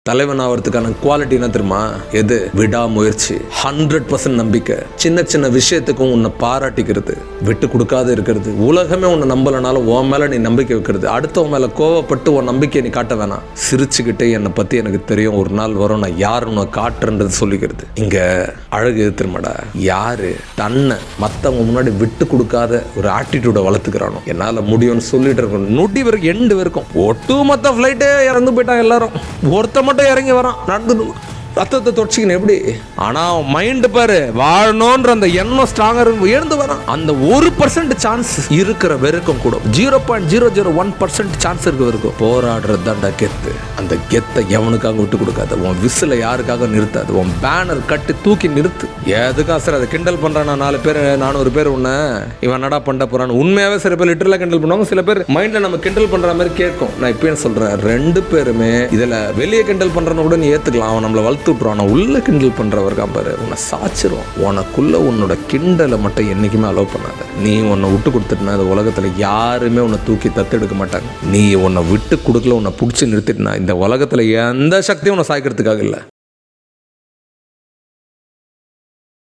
தலைவன் ஆகிறதுக்கான குவாலிட்டி என்ன தெரியுமா? எது? விடாமுயற்சி, 100% நம்பிக்கை, சின்ன சின்ன விஷயத்துக்கும் உன்னை பாராட்டிக்கிறது, விட்டு கொடுக்காத இருக்கிறது, உலகமே உன்னை நம்பலனாலும் உன் மேல நீ நம்பிக்கை வைக்கிறது, அடுத்தவன் மேல கோவப்பட்டு உன் நம்பிக்கையை நீ காட்ட வேணாம், சிரிச்சுக்கிட்டே என்னை பத்தி எனக்கு தெரியும், ஒரு நாள் வரும் நான் யாருன்னு காட்டுறன்றது சொல்லிக்கிறது. இங்க அழகு எது தெரியுமாடா? யாரு தன்னை மற்றவங்க முன்னாடி விட்டு கொடுக்காத ஒரு ஆட்டிடியூட வளர்த்துக்கிறானோ, என்னால முடியும்னு சொல்லிட்டு இருக்கணும். நொடி வரைக்கும் எண்டு வரைக்கும் ஒட்டுமொத்த ஃபிளைட்டே இறந்து போயிட்டாங்க எல்லாரும், ஒருத்த மட்டும் இறங்கி வரான் நடந்து ரத்தத்தை தொடச்சிக்கணும். எப்படி? ஆனா மைண்ட் பாரு, வாழணும்ன்ற அந்த எண்ணம் ஸ்ட்ராங்கா எழுந்து வரான். அந்த 1% சான்ஸ் இருக்கிற வரைக்கும் கூட 0.001% சான்ஸ் இருக்க வரைக்கும் போராடுறது தான்டா கெத்து. அந்த கெத்தை எவனுக்காக விட்டு கொடுக்காது, உன் விசில யாருக்காக நிறுத்தாது, உன் பேனர் கட்டி தூக்கி நிறுத்து. எதுக்கா சார் அதை கிண்டல் பண்றான்? 4 பேர் 400 பேர் உன்ன இவன் நடா பண்ண போறான்னு உண்மையாவே சில பேர் லிட்டரலா கிண்டல் பண்ணுவாங்க, சில பேர் மைண்ட்ல நம்ம கிண்டல் பண்ற மாதிரி கேட்கும். நான் இப்பயும் சொல்றேன், 2 பேருமே இதுல வெளியே கிண்டல் பண்றன்னு கூட நீ ஏத்துக்கலாம், அவன் நம்மள விட்டுறான். உள்ள கிண்டல் பண்றவர்கா பாரு, உன்னை சாச்சிரும். உனக்குள்ள உன்னோட கிண்டலை மட்டும் என்னைக்குமே அலோவ் பண்ணாத. நீ உன்னை விட்டு கொடுத்துட்டுனா இந்த உலகத்துல யாருமே உன்னை தூக்கி தத்தெடுக்க மாட்டாங்க. நீ உன்னை விட்டு கொடுக்கல, உன்னை பிடிச்சி நிறுத்திட்டுனா இந்த உலகத்துல எந்த சக்தியும் உன்னை சாய்க்கிறதுக்காக இல்லை.